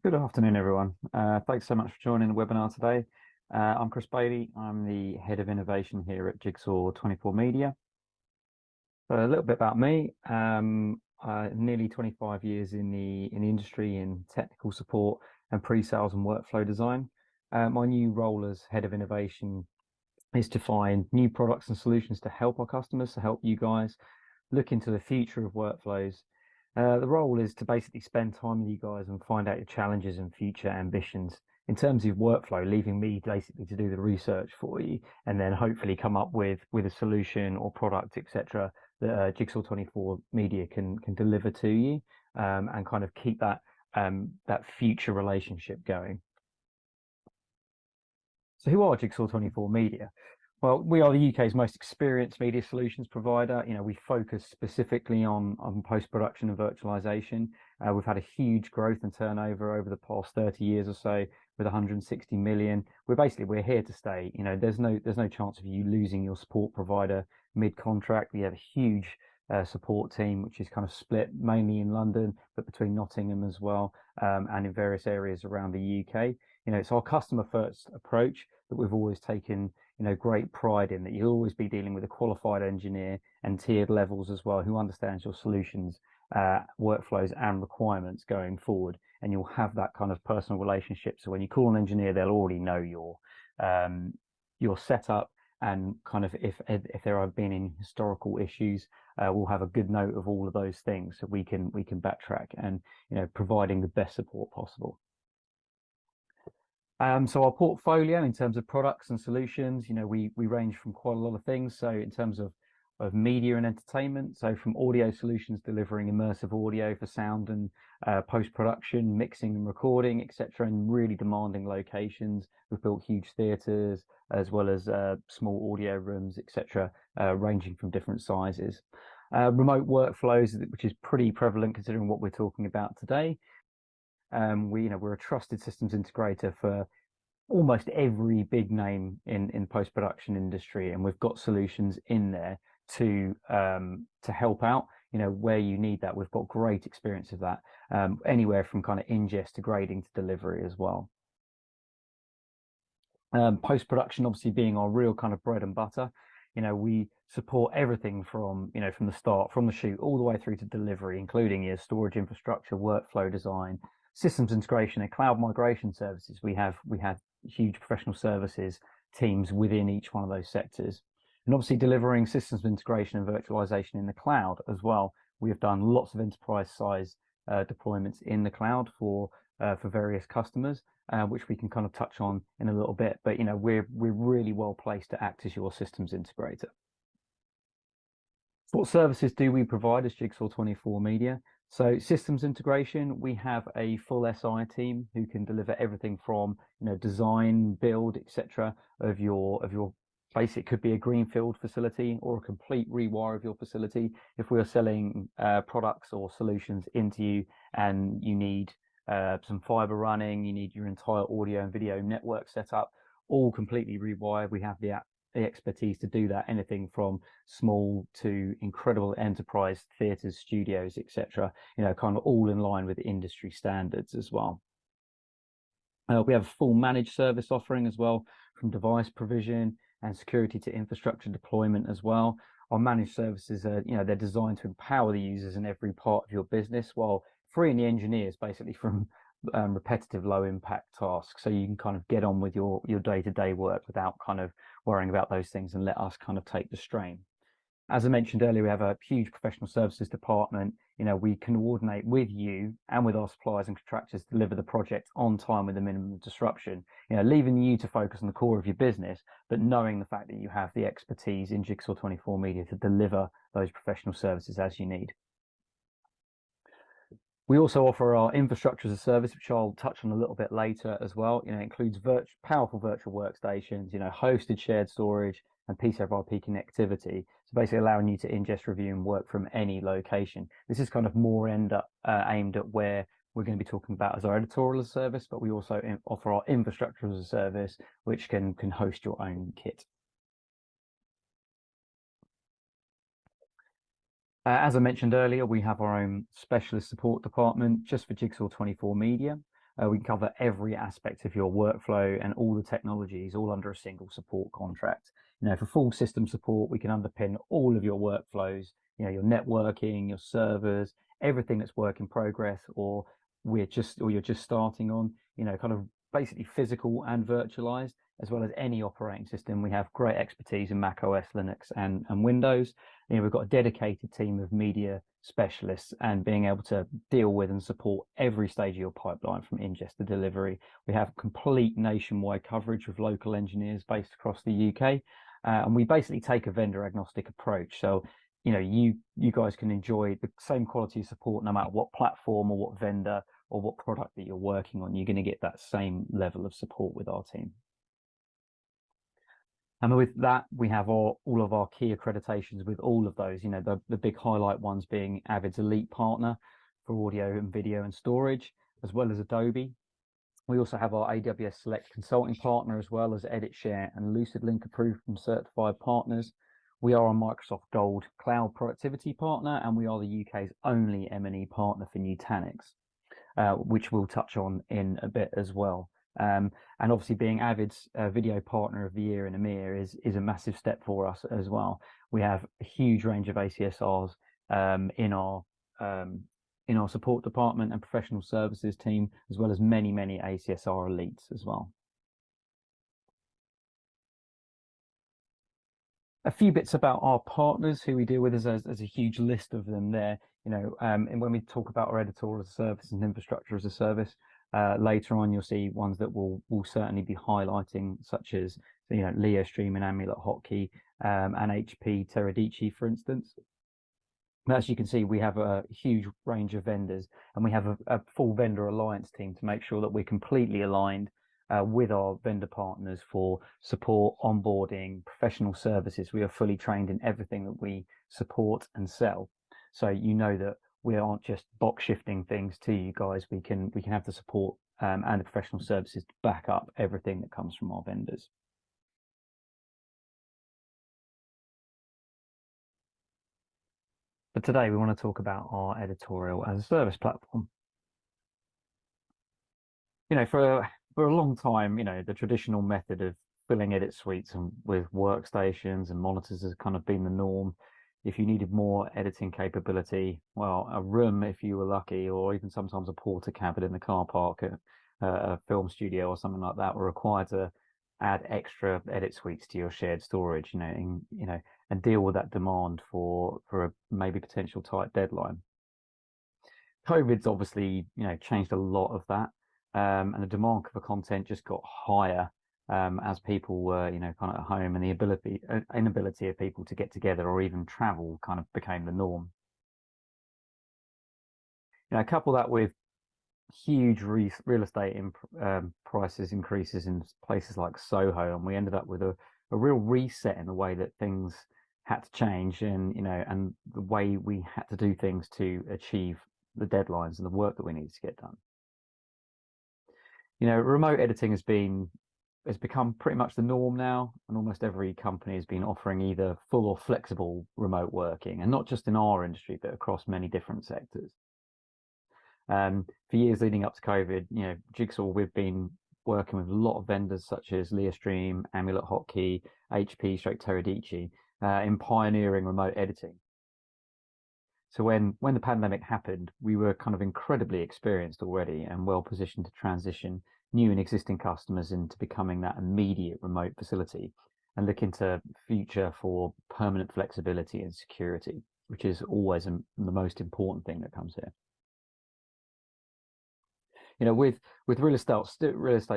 Good afternoon, everyone. Thanks so much for joining the webinar today. I'm Chris Bailey. I'm the Head of Innovation here at Jigsaw24 Media. A little bit about me. Nearly 25 years in the industry in technical support and pre-sales and workflow design. My new role as Head of Innovation is to find new products and solutions to help our customers, to help you guys look into the future of workflows. The role is to basically spend time with you guys and find out your challenges and future ambitions in terms of workflow, leaving me basically to do the research for you and then hopefully come up with a solution or product, etc., that Jigsaw24 Media can deliver to you, and kind of keep that future relationship going. So who are Jigsaw24 Media? Well, we are the UK's most experienced media solutions provider. We focus specifically on post-production and virtualization. We've had a huge growth and turnover over the past 30 years or so with 160 million. We're here to stay. There's no chance of you losing your support provider mid-contract. We have a huge support team, which is kind of split mainly in London, but between Nottingham as well, and in various areas around the UK. It's our customer first approach that we've always taken great pride in, that you'll always be dealing with a qualified engineer and tiered levels as well, who understands your solutions, workflows and requirements going forward. And you'll have that kind of personal relationship. So when you call an engineer, they'll already know your setup, and kind of if there have been any historical issues, we'll have a good note of all of those things, so we can backtrack and providing the best support possible. So our portfolio in terms of products and solutions, we range from quite a lot of things. So in terms of media and entertainment, so from audio solutions delivering immersive audio for sound and post-production, mixing and recording, etc., in really demanding locations. We've built huge theatres as well as small audio rooms, etc., ranging from different sizes. Remote workflows, which is pretty prevalent considering what we're talking about today. We're a trusted systems integrator for almost every big name in post-production industry, and we've got solutions in there to help out where you need that. We've got great experience of that, anywhere from kind of ingest to grading to delivery as well. Post-production obviously being our real kind of bread and butter. We support everything from the start, from the shoot all the way through to delivery, including your storage infrastructure, workflow design, systems integration and cloud migration services. We have huge professional services teams within each one of those sectors, and obviously delivering systems integration and virtualization in the cloud as well. We have done lots of enterprise size deployments in the cloud for various customers, which we can kind of touch on in a little bit. But we're really well placed to act as your systems integrator. So what services do we provide as Jigsaw24 Media? So systems integration, we have a full SI team who can deliver everything from design, build, etc. of your place. It could be a greenfield facility or a complete rewire of your facility. If we are selling products or solutions into you and you need some fiber running, you need your entire audio and video network set up, all completely rewired, we have the expertise to do that, anything from small to incredible enterprise theatres, studios, etc., kind of all in line with industry standards as well. We have a full managed service offering as well, from device provision and security to infrastructure deployment as well. Our managed services are, they're designed to empower the users in every part of your business while freeing the engineers basically from repetitive low impact tasks, so you can kind of get on with your day-to-day work without kind of worrying about those things, and let us kind of take the strain. As I mentioned earlier, we have a huge professional services department. We can coordinate with you and with our suppliers and contractors to deliver the project on time with a minimum disruption, leaving you to focus on the core of your business, but knowing the fact that you have the expertise in Jigsaw24 Media to deliver those professional services as you need. We also offer our infrastructure as a service, which I'll touch on a little bit later as well. It includes powerful virtual workstations, hosted shared storage and piece over IP connectivity. So basically allowing you to ingest, review and work from any location. This is kind of more aimed at where we're going to be talking about as our editorial as a service, but we also offer our infrastructure as a service, which can host your own kit. As I mentioned earlier, we have our own specialist support department just for Jigsaw24 Media. We can cover every aspect of your workflow and all the technologies all under a single support contract. For full system support, we can underpin all of your workflows, your networking, your servers, everything that's work in progress, or you're just starting on, kind of basically physical and virtualized, as well as any operating system. We have great expertise in macOS, Linux, and Windows. We've got a dedicated team of media specialists and being able to deal with and support every stage of your pipeline from ingest to delivery. We have complete nationwide coverage with local engineers based across the UK. And we basically take a vendor agnostic approach. So, you guys can enjoy the same quality of support no matter what platform or what vendor or what product that you're working on. You're going to get that same level of support with our team. And with that, we have all of our key accreditations with all of those, the big highlight ones being Avid's Elite Partner for audio and video and storage, as well as Adobe. We also have our AWS Select Consulting Partner, as well as EditShare and LucidLink approved from certified partners. We are a Microsoft Gold Cloud Productivity Partner, and we are the UK's only M&E partner for Nutanix, which we'll touch on in a bit as well. And obviously being Avid's Video Partner of the Year in EMEA is a massive step for us as well. We have a huge range of ACSRs in our support department and professional services team, as well as many ACSR elites as well. A few bits about our partners who we deal with. There's a huge list of them there, and when we talk about our editorial as a service and infrastructure as a service, later on you'll see ones that we'll certainly be highlighting, such as Leostream and Amulet Hotkey, and HP Teradici, for instance. As you can see, we have a huge range of vendors, and we have a full vendor alliance team to make sure that we're completely aligned with our vendor partners for support, onboarding, professional services. We are fully trained in everything that we support and sell. So that we aren't just box shifting things to you guys. We can have the support and the professional services to back up everything that comes from our vendors. But today we want to talk about our Editorial as a service platform. For a long time, the traditional method of filling edit suites and with workstations and monitors has kind of been the norm. If you needed more editing capability, well, a room, if you were lucky, or even sometimes a porter cabin in the car park at a film studio or something like that, were required to add extra edit suites to your shared storage, and deal with that demand for a maybe potential tight deadline. COVID's obviously, changed a lot of that, and the demand for content just got higher as people were, kind of at home, and the inability of people to get together or even travel kind of became the norm. Couple that with huge real estate prices increases in places like Soho, and we ended up with a real reset in the way that things had to change, and and the way we had to do things to achieve the deadlines and the work that we needed to get done. Remote editing has become pretty much the norm now, and almost every company has been offering either full or flexible remote working, and not just in our industry, but across many different sectors. For years leading up to COVID, Jigsaw, we've been working with a lot of vendors such as Leostream, Amulet Hotkey, HP Teradici, in pioneering remote editing. So when the pandemic happened, we were kind of incredibly experienced already and well positioned to transition new and existing customers into becoming that immediate remote facility, and look into future for permanent flexibility and security, which is always the most important thing that comes here. With real estate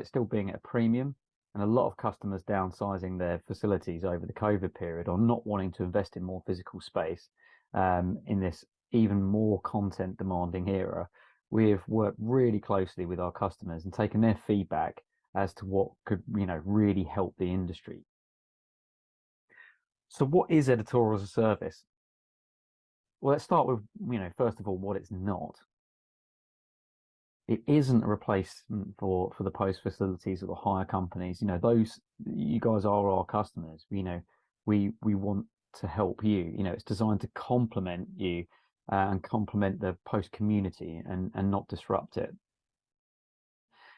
still being at a premium, and a lot of customers downsizing their facilities over the COVID period, or not wanting to invest in more physical space in this even more content demanding era, we've worked really closely with our customers and taken their feedback as to what could really help the industry. So what is editorial as a service? Well, let's start with first of all what it's not. It isn't a replacement for the post facilities or the hire companies. Those, you guys are our customers. We want to help you. It's designed to complement you and complement the post community and not disrupt it.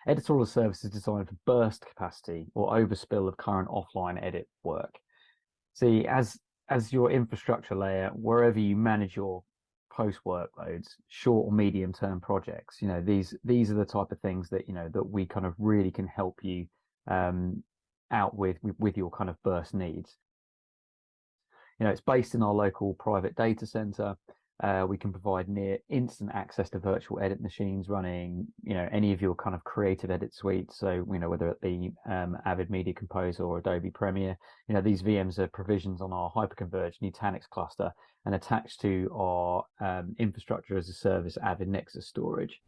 Editorial service is designed for burst capacity or overspill of current offline edit work. See, as your infrastructure layer, wherever you manage your post workloads, short or medium term projects, these are the type of things that that we kind of really can help you out with your kind of burst needs. It's based in our local private data center. We can provide near instant access to virtual edit machines running, any of your kind of creative edit suites. So, whether it be Avid Media Composer or Adobe Premiere, these VMs are provisions on our hyperconverged Nutanix cluster and attached to our infrastructure as a service Avid Nexus storage.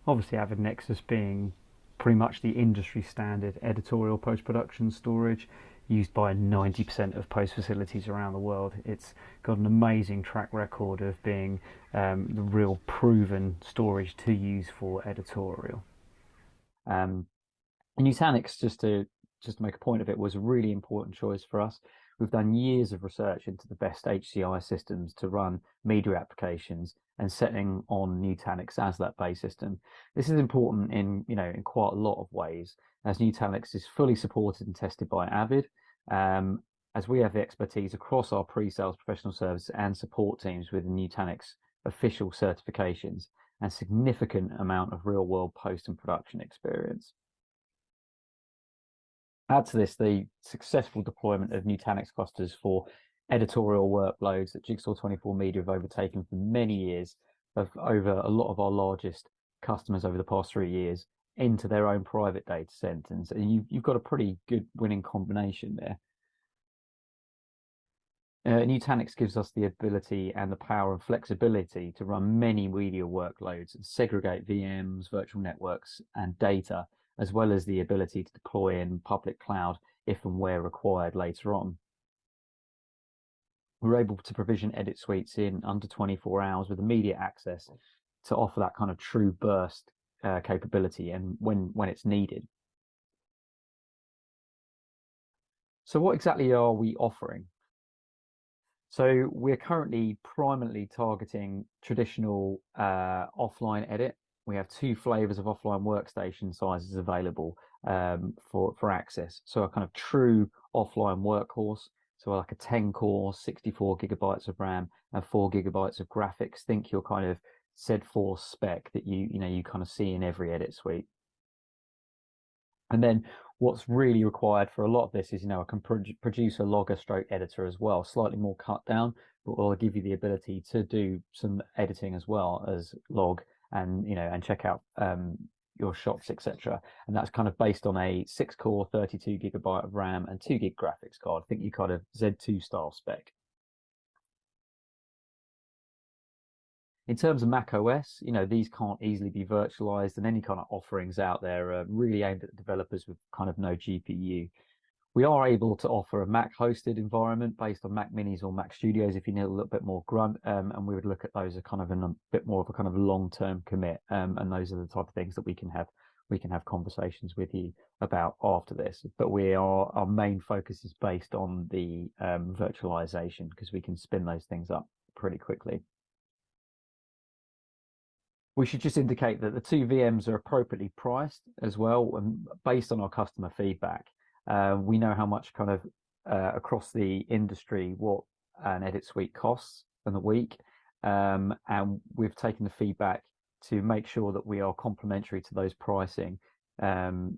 Obviously, Avid Nexus being pretty much the industry standard editorial post-production storage used by 90% of post facilities around the world. It's got an amazing track record of being the real proven storage to use for editorial. Nutanix, just to make a point of it, was a really important choice for us. We've done years of research into the best HCI systems to run media applications and setting on Nutanix as that base system. This is important in quite a lot of ways, as Nutanix is fully supported and tested by Avid, as we have the expertise across our pre-sales professional service and support teams with the Nutanix official certifications and significant amount of real-world post and production experience. Add to this the successful deployment of Nutanix clusters for editorial workloads that Jigsaw24 Media have overtaken for many years, of over a lot of our largest customers over the past 3 years into their own private data centers, and you've got a pretty good winning combination there. Nutanix gives us the ability and the power and flexibility to run many media workloads and segregate VMs, virtual networks, and data, as well as the ability to deploy in public cloud if and where required later on. We're able to provision edit suites in under 24 hours with immediate access to offer that kind of true burst capability and when it's needed. So what exactly are we offering? So we're currently primarily targeting traditional offline edit. We have 2 flavors of offline workstation sizes available for access. So a kind of true offline workhorse, so like a 10-core, 64 gigabytes of RAM and 4 gigabytes of graphics. Think your kind of Z4 spec that you kind of see in every edit suite. And then what's really required for a lot of this is, I can produce a logger stroke editor as well, slightly more cut down, but will give you the ability to do some editing as well as log and, and check out your shots, etc. And that's kind of based on a 6-core, 32 gigabyte of RAM and 2 gig graphics card. I think you kind of Z2 style spec. In terms of macOS, these can't easily be virtualized, and any kind of offerings out there are really aimed at developers with kind of no GPU. We are able to offer a Mac hosted environment based on Mac Minis or Mac Studios if you need a little bit more grunt, and we would look at those as kind of a bit more of a kind of long-term commit, and those are the type of things that we can have conversations with you about after this. But our main focus is based on the virtualization, because we can spin those things up pretty quickly. We should just indicate that the 2 VMs are appropriately priced as well, and based on our customer feedback. We know how much kind of across the industry what an edit suite costs in the week, and we've taken the feedback to make sure that we are complementary to those pricing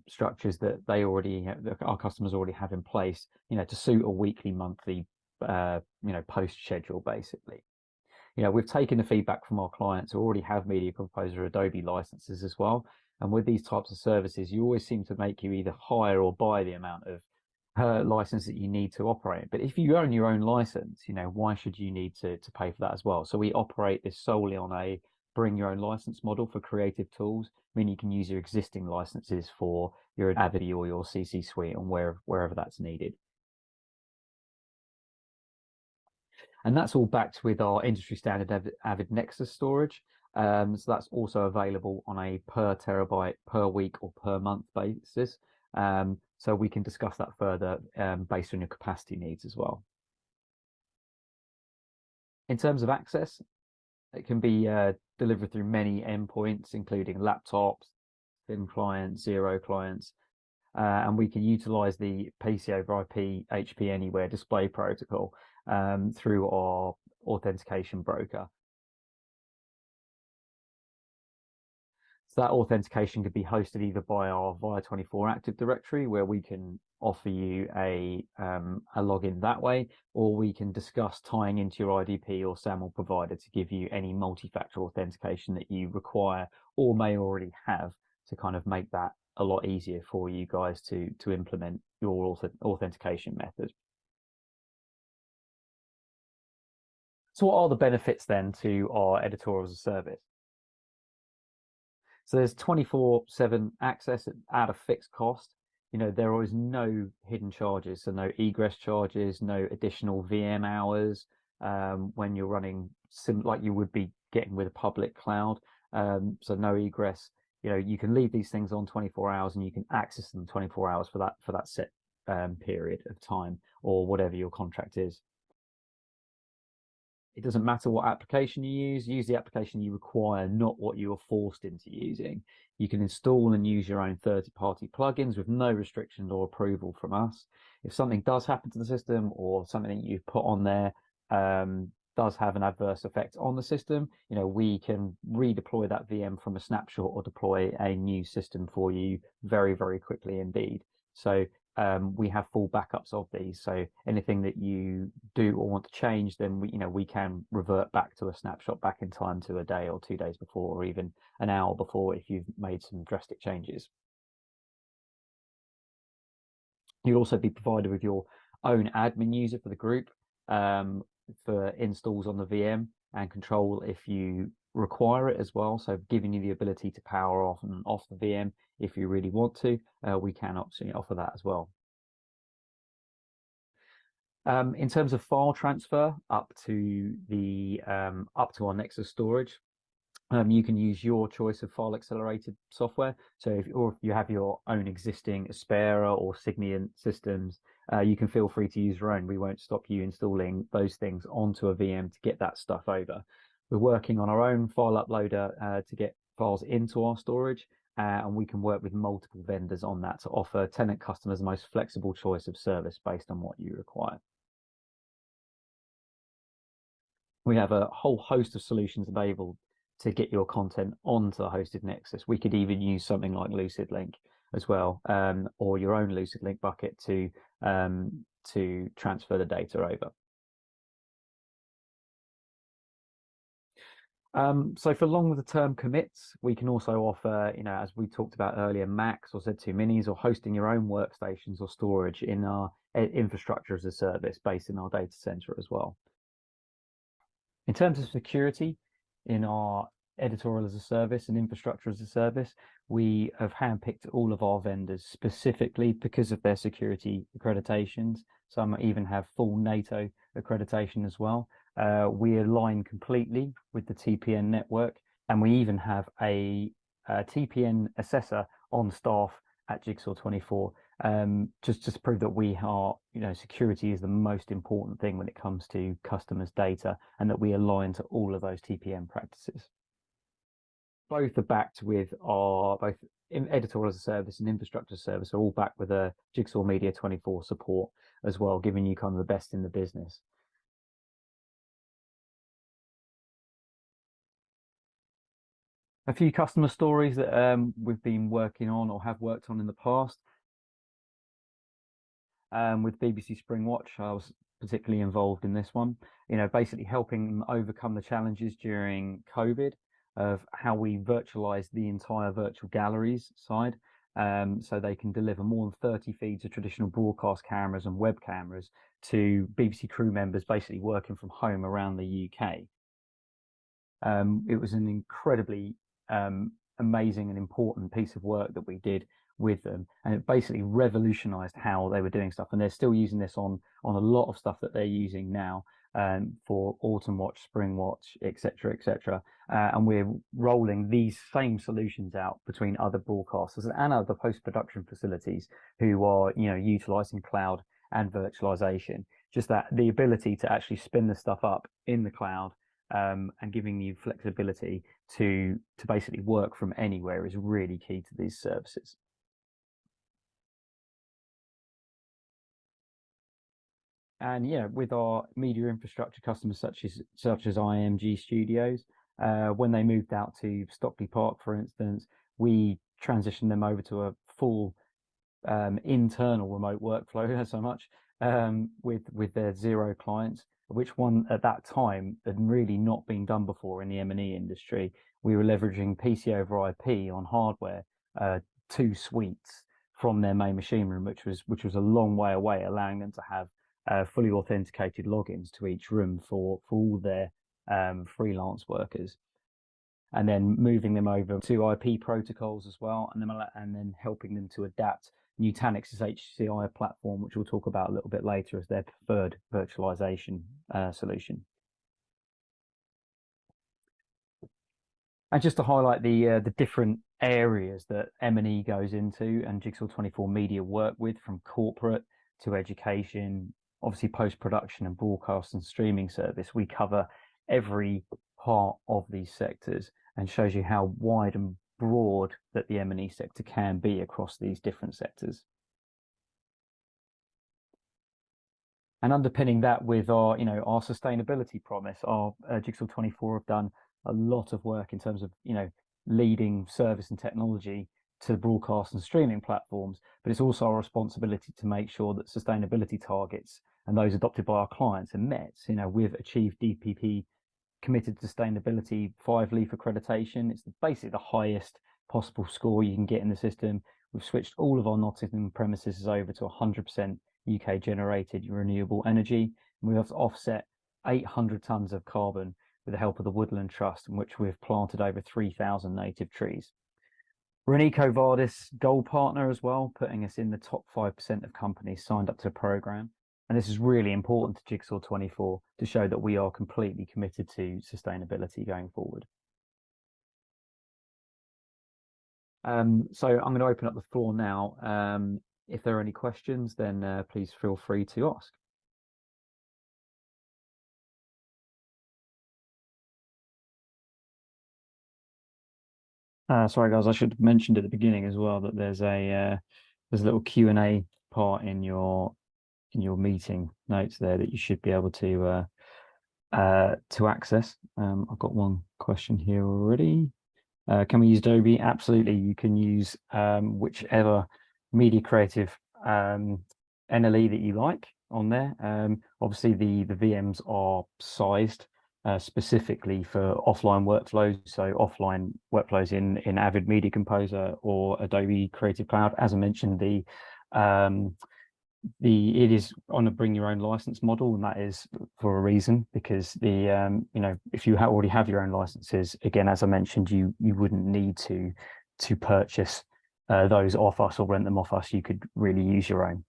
structures that our customers already have in place, to suit a weekly, monthly, post schedule basically. We've taken the feedback from our clients who already have Media Composer Adobe licenses as well. And with these types of services, you always seem to make you either hire or buy the amount of license that you need to operate. But if you own your own license, why should you need to pay for that as well? So we operate this solely on a bring your own license model for creative tools, meaning you can use your existing licenses for your Avid or your CC suite and wherever that's needed. And that's all backed with our industry standard Avid Nexus storage. So that's also available on a per terabyte per week or per month basis. So we can discuss that further based on your capacity needs as well. In terms of access, it can be delivered through many endpoints, including laptops, thin clients, zero clients, and we can utilize the PC over IP HP Anywhere display protocol through our authentication broker. So that authentication could be hosted either by our Via24 Active Directory, where we can offer you a login that way, or we can discuss tying into your IDP or SAML provider to give you any multi-factor authentication that you require or may already have, to kind of make that a lot easier for you guys to implement your authentication method. So what are the benefits then to our Editorial as a Service? So there's 24/7 access at a fixed cost. You know, there is no hidden charges, so no egress charges, no additional VM hours when you're running like you would be getting with a public cloud. So no egress. You know, you can leave these things on 24 hours and you can access them 24 hours for that set period of time, or whatever your contract is. It doesn't matter what application you use the application you require, not what you are forced into using. You can install and use your own third-party plugins with no restrictions or approval from us. If something does happen to the system, or something that you've put on there does have an adverse effect on the system, you know, we can redeploy that VM from a snapshot or deploy a new system for you very, very quickly indeed. So we have full backups of these. So anything that you do or want to change, then we can revert back to a snapshot back in time to a day or 2 days before, or even an hour before if you've made some drastic changes. You'll also be provided with your own admin user for the group for installs on the VM and control if you require it as well. So giving you the ability to power off and off the VM if you really want to. We can obviously offer that as well. In terms of file transfer up to our Nexus storage, you can use your choice of file accelerated software. So if you have your own existing Aspera or Signiant systems, you can feel free to use your own. We won't stop you installing those things onto a VM to get that stuff over. We're working on our own file uploader to get files into our storage, and we can work with multiple vendors on that to offer tenant customers the most flexible choice of service based on what you require. We have a whole host of solutions available to get your content onto the hosted Nexus. We could even use something like LucidLink as well, or your own LucidLink bucket to transfer the data over. So for longer term commits, we can also offer, as we talked about earlier, Macs or Z2 Minis, or hosting your own workstations or storage in our infrastructure as a service based in our data center as well. In terms of security, in our Editorial as a Service and infrastructure as a service, we have handpicked all of our vendors specifically because of their security accreditations. Some even have full NATO accreditation as well. We align completely with the TPN network, and we even have a TPN assessor on staff at Jigsaw24, just to prove that we are, security is the most important thing when it comes to customers' data, and that we align to all of those TPN practices. Both are backed with both Editorial as a Service and infrastructure as a service are all backed with a Jigsaw Media 24 support as well, giving you kind of the best in the business. A few customer stories that we've been working on or have worked on in the past. With BBC Springwatch, I was particularly involved in this one, basically helping them overcome the challenges during COVID of how we virtualize the entire virtual galleries side, so they can deliver more than 30 feeds of traditional broadcast cameras and web cameras to BBC crew members basically working from home around the UK. It was an incredibly amazing and important piece of work that we did with them, and it basically revolutionized how they were doing stuff, and they're still using this on a lot of stuff that they're using now for autumn watch, spring watch, etc., etc. And we're rolling these same solutions out between other broadcasters and other post-production facilities who are utilizing cloud and virtualization. Just that the ability to actually spin the stuff up in the cloud and giving you flexibility to basically work from anywhere is really key to these services. And yeah, with our media infrastructure customers such as IMG Studios, when they moved out to Stockley Park, for instance, we transitioned them over to a full internal remote workflow so much with their zero clients, which one at that time had really not been done before in the M&E industry. We were leveraging PC over IP on hardware, 2 suites from their main machine room, which was a long way away, allowing them to have fully authenticated logins to each room for all their freelance workers, and then moving them over to IP protocols as well, and then helping them to adapt Nutanix's HCI platform, which we'll talk about a little bit later, as their preferred virtualization solution. And just to highlight the different areas that M&E goes into and Jigsaw24 Media work with, from corporate to education, obviously post-production and broadcast and streaming service, we cover every part of these sectors, and shows you how wide and broad that the M&E sector can be across these different sectors. And underpinning that with our sustainability promise, our Jigsaw24 have done a lot of work in terms of leading service and technology to broadcast and streaming platforms, but it's also our responsibility to make sure that sustainability targets and those adopted by our clients are met. We've achieved DPP committed sustainability 5-leaf accreditation. It's basically the highest possible score you can get in the system. We've switched all of our Nottingham premises over to 100% UK generated renewable energy. We have offset 800 tons of carbon with the help of the Woodland Trust, in which we've planted over 3,000 native trees. We're an EcoVadis Gold partner as well, putting us in the top 5% of companies signed up to a program. And this is really important to Jigsaw24 to show that we are completely committed to sustainability going forward. So I'm going to open up the floor now. If there are any questions, then please feel free to ask. Sorry, guys, I should have mentioned at the beginning as well that there's a little Q&A part in your meeting notes there that you should be able to access. I've got one question here already. Can we use Adobe? Absolutely, you can use whichever media creative NLE that you like on there. Obviously, the VMs are sized specifically for offline workflows, so offline workflows in Avid Media Composer or Adobe Creative Cloud. As I mentioned, it is on a bring your own license model, and that is for a reason, because if you already have your own licenses, again, as I mentioned, you wouldn't need to purchase those off us or rent them off us. You could really use your own.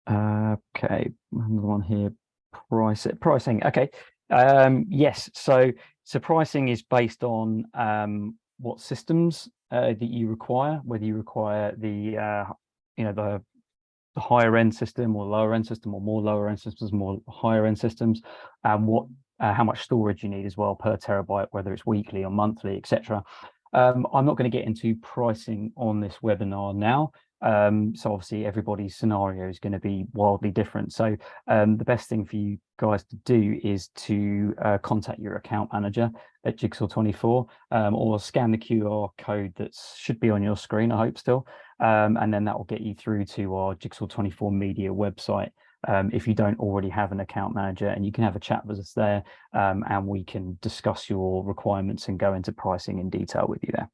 Okay, another one here. Pricing. Okay. Yes. So pricing is based on what systems that you require, whether you require the higher end system or lower end system, or more lower end systems, more higher end systems, and how much storage you need as well per terabyte, whether it's weekly or monthly, etc. I'm not going to get into pricing on this webinar now. So obviously everybody's scenario is going to be wildly different. So the best thing for you guys to do is to contact your account manager at Jigsaw24, or scan the QR code that should be on your screen, I hope still. And then that will get you through to our Jigsaw24 Media website if you don't already have an account manager, and you can have a chat with us there, and we can discuss your requirements and go into pricing in detail with you there.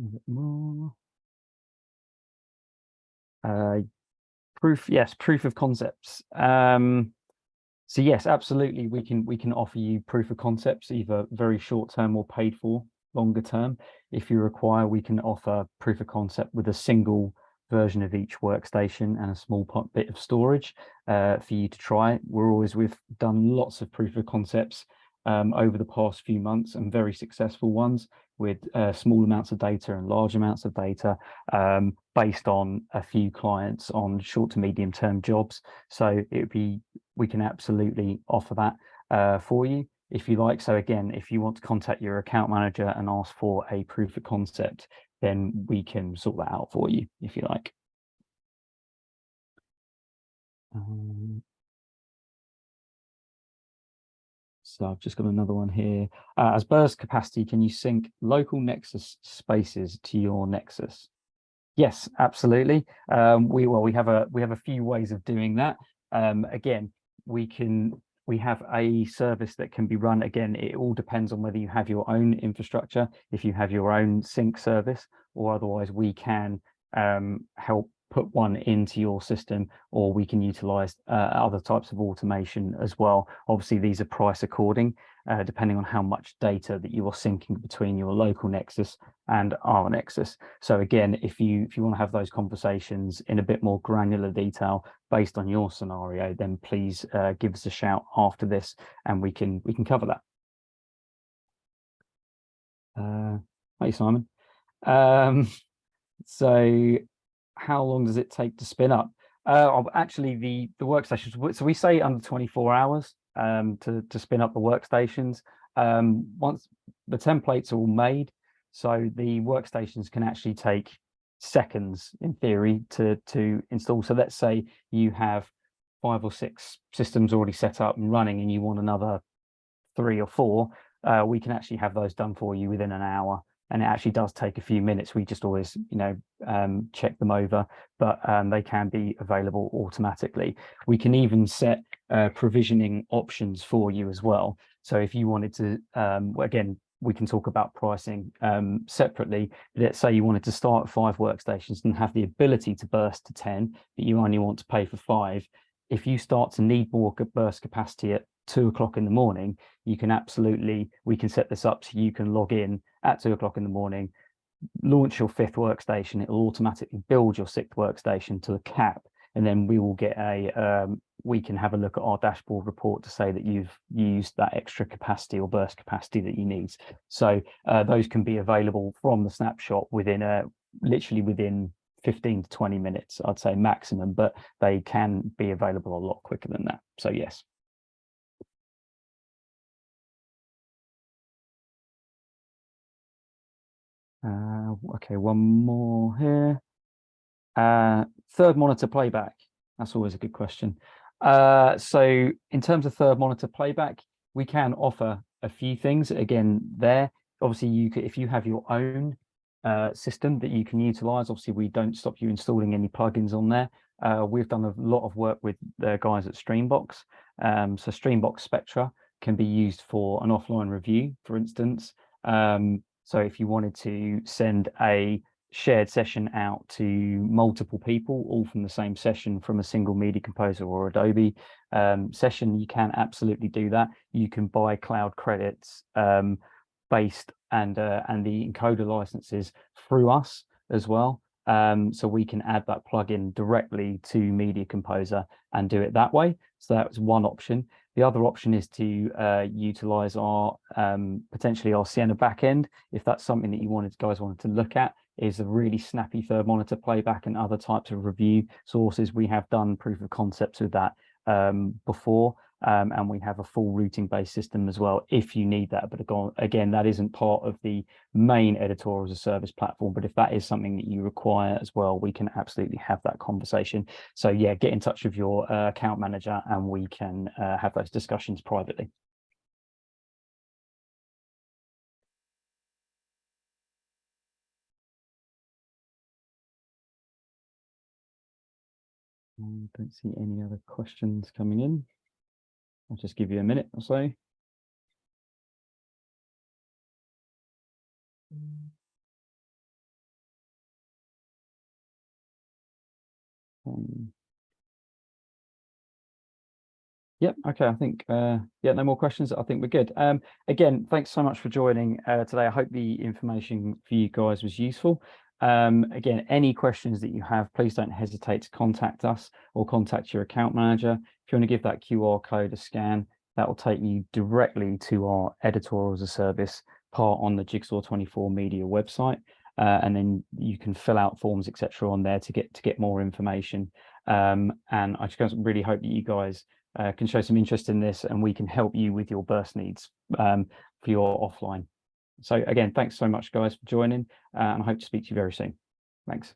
A bit more. Proof of concepts. So yes, absolutely, we can offer you proof of concepts, either very short term or paid for longer term. If you require, we can offer proof of concept with a single version of each workstation and a small bit of storage for you to try. We've done lots of proof of concepts over the past few months, and very successful ones with small amounts of data and large amounts of data, based on a few clients on short to medium term jobs. So we can absolutely offer that for you if you like. So again, if you want to contact your account manager and ask for a proof of concept, then we can sort that out for you if you like. So I've just got another one here. As burst capacity, can you sync local Nexus spaces to your Nexus? Yes, absolutely. We have a few ways of doing that. Again, we have a service that can be run. Again, it all depends on whether you have your own infrastructure, if you have your own sync service, or otherwise we can help put one into your system, or we can utilize other types of automation as well. Obviously, these are price according, depending on how much data that you are syncing between your local Nexus and our Nexus. So again, if you want to have those conversations in a bit more granular detail based on your scenario, then please give us a shout after this, and we can cover that. Hey, Simon. So how long does it take to spin up? Actually, the workstations, so we say under 24 hours to spin up the workstations. Once the templates are all made, so the workstations can actually take seconds in theory to install. So let's say you have 5 or 6 systems already set up and running, and you want another 3 or 4, we can actually have those done for you within an hour. And it actually does take a few minutes. We just always, check them over, but they can be available automatically. We can even set provisioning options for you as well. So if you wanted to, again, we can talk about pricing separately. Let's say you wanted to start at 5 workstations and have the ability to burst to 10, but you only want to pay for 5. If you start to need more burst capacity at 2 o'clock in the morning, we can set this up so you can log in at 2 o'clock in the morning, launch your 5th workstation. It will automatically build your 6th workstation to a cap, and then we will get we can have a look at our dashboard report to say that you've used that extra capacity or burst capacity that you need. So those can be available from the snapshot literally within 15 to 20 minutes, I'd say maximum, but they can be available a lot quicker than that. So yes. Okay, one more here. Third monitor playback. That's always a good question. So in terms of third monitor playback, we can offer a few things. Again, there, obviously, if you have your own system that you can utilize, obviously, we don't stop you installing any plugins on there. We've done a lot of work with the guys at Streambox. So Streambox Spectra can be used for an offline review, for instance. So if you wanted to send a shared session out to multiple people, all from the same session from a single Media Composer or Adobe session, you can absolutely do that. You can buy cloud credits based and the encoder licenses through us as well. So we can add that plugin directly to Media Composer and do it that way. So that's one option. The other option is to utilize our potentially our Sienna backend, if that's something that you guys wanted to look at, is a really snappy third monitor playback and other types of review sources. We have done proof of concepts with that before, and we have a full routing based system as well if you need that. But again, that isn't part of the main Editorial as a Service platform, but if that is something that you require as well, we can absolutely have that conversation. So yeah, get in touch with your account manager and we can have those discussions privately. I don't see any other questions coming in. I'll just give you a minute or so. Yep. Okay. I think, yeah, no more questions. I think we're good. Again, thanks so much for joining today. I hope the information for you guys was useful. Again, any questions that you have, please don't hesitate to contact us or contact your account manager. If you want to give that QR code a scan, that will take you directly to our Editorial as a Service part on the Jigsaw24 Media website. And then you can fill out forms, etc., on there to get more information. And I just really hope that you guys can show some interest in this, and we can help you with your burst needs for your offline. So again, thanks so much, guys, for joining, and I hope to speak to you very soon. Thanks.